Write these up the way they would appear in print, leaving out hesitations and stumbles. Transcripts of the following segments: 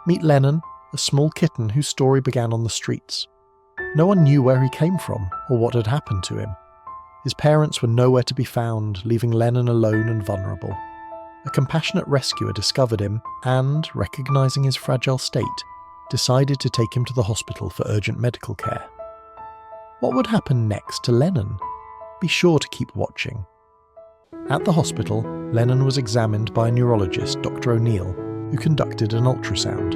Meet Lennon, a small kitten whose story began on the streets. No one knew where he came from or what had happened to him. His parents were nowhere to be found, leaving Lennon alone and vulnerable. A compassionate rescuer discovered him and, recognizing his fragile state, decided to take him to the hospital for urgent medical care. What would happen next to Lennon? Be sure to keep watching. At the hospital, Lennon was examined by a neurologist, Dr. O'Neill, who conducted an ultrasound.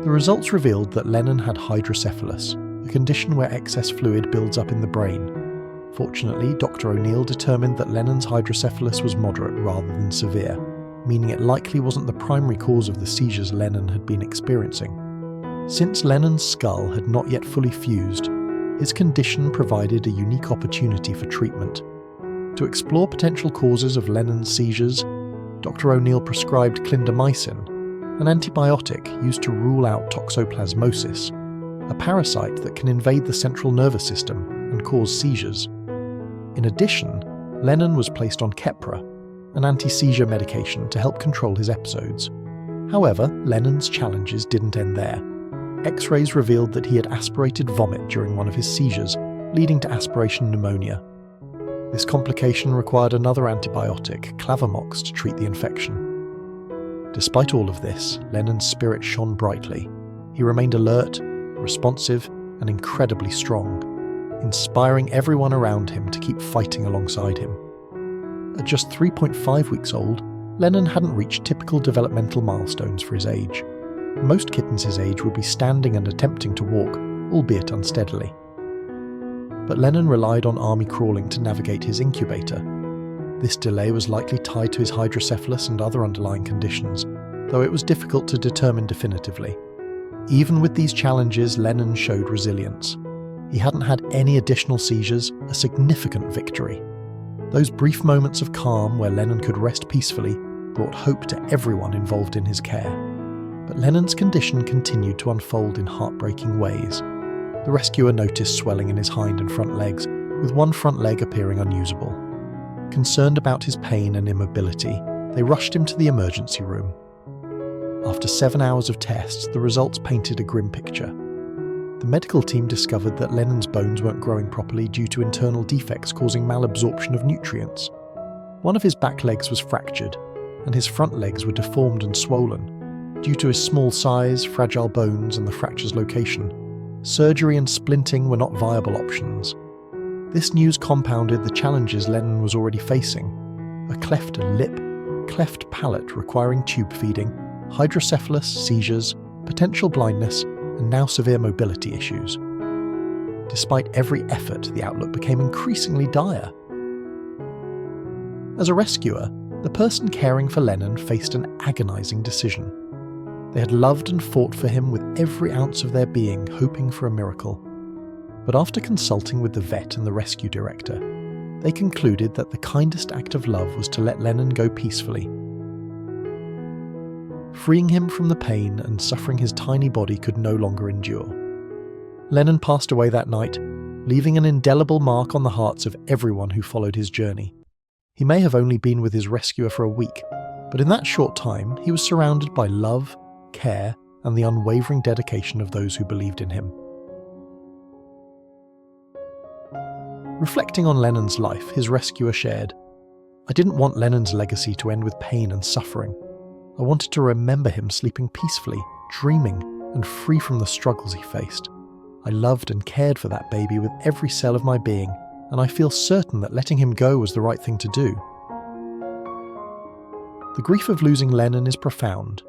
The results revealed that Lennon had hydrocephalus, a condition where excess fluid builds up in the brain. Fortunately, Dr. O'Neill determined that Lennon's hydrocephalus was moderate rather than severe, meaning it likely wasn't the primary cause of the seizures Lennon had been experiencing. Since Lennon's skull had not yet fully fused, his condition provided a unique opportunity for treatment. To explore potential causes of Lennon's seizures, Dr. O'Neill prescribed clindamycin, an antibiotic used to rule out toxoplasmosis, a parasite that can invade the central nervous system and cause seizures. In addition, Lennon was placed on Keppra, an anti-seizure medication to help control his episodes. However, Lennon's challenges didn't end there. X-rays revealed that he had aspirated vomit during one of his seizures, leading to aspiration pneumonia. This complication required another antibiotic, Clavamox, to treat the infection. Despite all of this, Lennon's spirit shone brightly. He remained alert, responsive, and incredibly strong, inspiring everyone around him to keep fighting alongside him. At just 3.5 weeks old, Lennon hadn't reached typical developmental milestones for his age. Most kittens his age would be standing and attempting to walk, albeit unsteadily. But Lennon relied on army crawling to navigate his incubator. This delay was likely tied to his hydrocephalus and other underlying conditions, though it was difficult to determine definitively. Even with these challenges, Lennon showed resilience. He hadn't had any additional seizures, a significant victory. Those brief moments of calm where Lennon could rest peacefully brought hope to everyone involved in his care. But Lennon's condition continued to unfold in heartbreaking ways. The rescuer noticed swelling in his hind and front legs, with one front leg appearing unusable. Concerned about his pain and immobility, they rushed him to the emergency room. After 7 hours of tests, the results painted a grim picture. The medical team discovered that Lennon's bones weren't growing properly due to internal defects causing malabsorption of nutrients. One of his back legs was fractured, and his front legs were deformed and swollen. Due to his small size, fragile bones, and the fracture's location, surgery and splinting were not viable options. This news compounded the challenges Lennon was already facing: a cleft lip, cleft palate requiring tube feeding, hydrocephalus, seizures, potential blindness, and now severe mobility issues. Despite every effort, the outlook became increasingly dire. As a rescuer, the person caring for Lennon faced an agonizing decision. They had loved and fought for him with every ounce of their being, hoping for a miracle. But after consulting with the vet and the rescue director, they concluded that the kindest act of love was to let Lennon go peacefully. Freeing him from the pain and suffering his tiny body could no longer endure. Lennon passed away that night, leaving an indelible mark on the hearts of everyone who followed his journey. He may have only been with his rescuer for a week, but in that short time he was surrounded by love, care, and the unwavering dedication of those who believed in him. Reflecting on Lennon's life, his rescuer shared, "I didn't want Lennon's legacy to end with pain and suffering. I wanted to remember him sleeping peacefully, dreaming, and free from the struggles he faced. I loved and cared for that baby with every cell of my being, and I feel certain that letting him go was the right thing to do." The grief of losing Lennon is profound,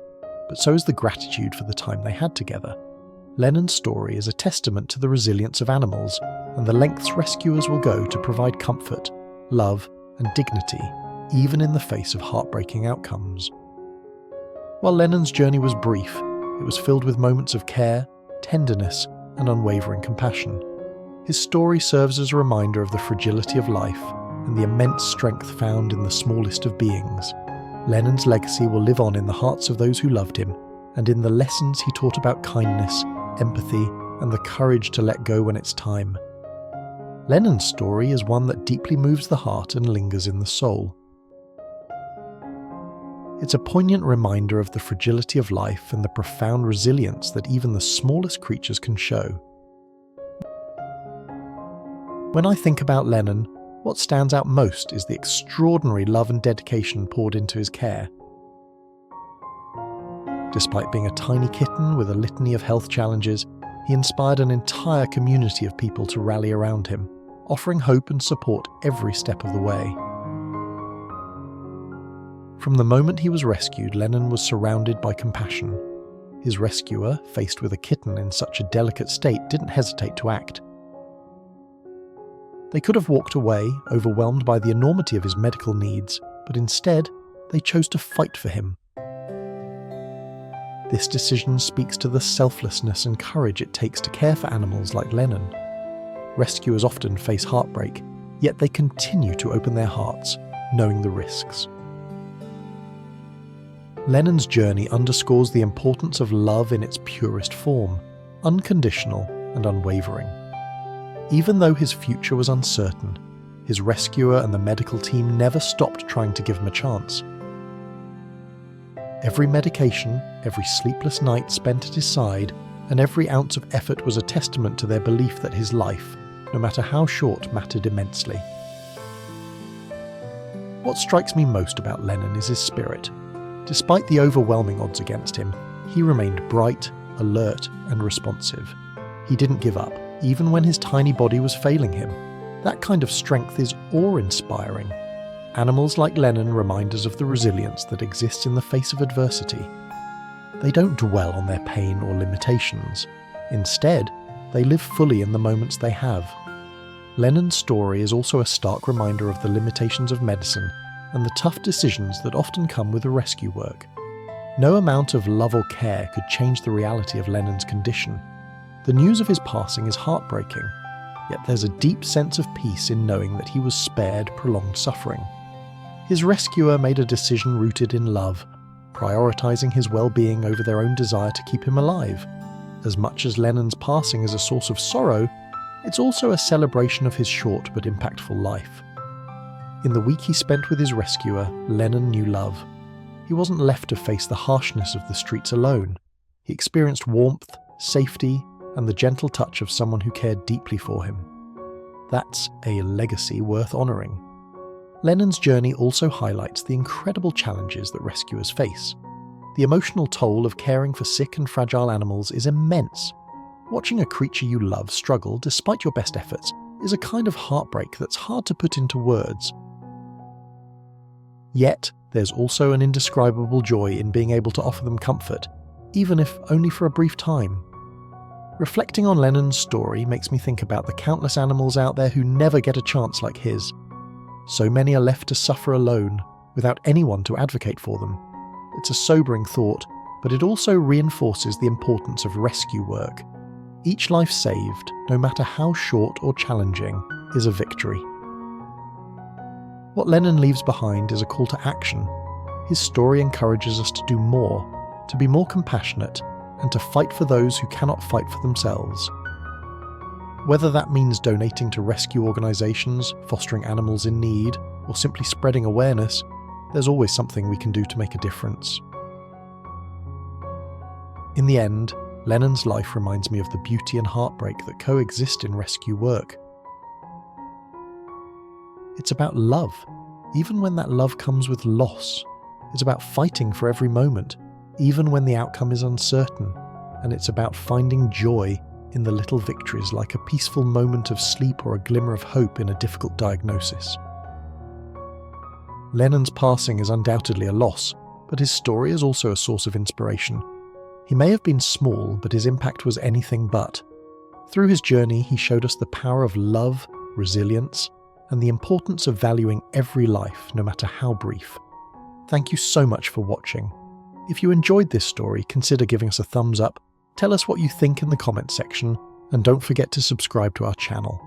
but so is the gratitude for the time they had together. Lennon's story is a testament to the resilience of animals and the lengths rescuers will go to provide comfort, love, and dignity, even in the face of heartbreaking outcomes. While Lennon's journey was brief, it was filled with moments of care, tenderness, and unwavering compassion. His story serves as a reminder of the fragility of life and the immense strength found in the smallest of beings. Lennon's legacy will live on in the hearts of those who loved him, and in the lessons he taught about kindness, empathy, and the courage to let go when it's time. Lennon's story is one that deeply moves the heart and lingers in the soul. It's a poignant reminder of the fragility of life and the profound resilience that even the smallest creatures can show. When I think about Lennon, what stands out most is the extraordinary love and dedication poured into his care. Despite being a tiny kitten with a litany of health challenges, he inspired an entire community of people to rally around him, offering hope and support every step of the way. From the moment he was rescued, Lennon was surrounded by compassion. His rescuer, faced with a kitten in such a delicate state, didn't hesitate to act. They could have walked away, overwhelmed by the enormity of his medical needs, but instead, they chose to fight for him. This decision speaks to the selflessness and courage it takes to care for animals like Lennon. Rescuers often face heartbreak, yet they continue to open their hearts, knowing the risks. Lennon's journey underscores the importance of love in its purest form, unconditional and unwavering. Even though his future was uncertain, his rescuer and the medical team never stopped trying to give him a chance. Every medication, every sleepless night spent at his side, and every ounce of effort was a testament to their belief that his life, no matter how short, mattered immensely. What strikes me most about Lennon is his spirit. Despite the overwhelming odds against him, he remained bright, alert, and responsive. He didn't give up, even when his tiny body was failing him. That kind of strength is awe-inspiring. Animals like Lennon remind us of the resilience that exists in the face of adversity. They don't dwell on their pain or limitations. Instead, they live fully in the moments they have. Lennon's story is also a stark reminder of the limitations of medicine and the tough decisions that often come with the rescue work. No amount of love or care could change the reality of Lennon's condition. The news of his passing is heartbreaking, yet there's a deep sense of peace in knowing that he was spared prolonged suffering. His rescuer made a decision rooted in love, prioritizing his well-being over their own desire to keep him alive. As much as Lennon's passing is a source of sorrow, it's also a celebration of his short but impactful life. In the week he spent with his rescuer, Lennon knew love. He wasn't left to face the harshness of the streets alone. He experienced warmth, safety, and the gentle touch of someone who cared deeply for him. That's a legacy worth honouring. Lennon's journey also highlights the incredible challenges that rescuers face. The emotional toll of caring for sick and fragile animals is immense. Watching a creature you love struggle despite your best efforts is a kind of heartbreak that's hard to put into words. Yet, there's also an indescribable joy in being able to offer them comfort, even if only for a brief time. Reflecting on Lennon's story makes me think about the countless animals out there who never get a chance like his. So many are left to suffer alone, without anyone to advocate for them. It's a sobering thought, but it also reinforces the importance of rescue work. Each life saved, no matter how short or challenging, is a victory. What Lennon leaves behind is a call to action. His story encourages us to do more, to be more compassionate, and to fight for those who cannot fight for themselves. Whether that means donating to rescue organisations, fostering animals in need, or simply spreading awareness, there's always something we can do to make a difference. In the end, Lennon's life reminds me of the beauty and heartbreak that coexist in rescue work. It's about love, even when that love comes with loss. It's about fighting for every moment, even when the outcome is uncertain. And it's about finding joy in the little victories, like a peaceful moment of sleep or a glimmer of hope in a difficult diagnosis. Lennon's passing is undoubtedly a loss, but his story is also a source of inspiration. He may have been small, but his impact was anything but. Through his journey, he showed us the power of love, resilience, and the importance of valuing every life, no matter how brief. Thank you so much for watching. If you enjoyed this story, consider giving us a thumbs up, tell us what you think in the comments section, and don't forget to subscribe to our channel.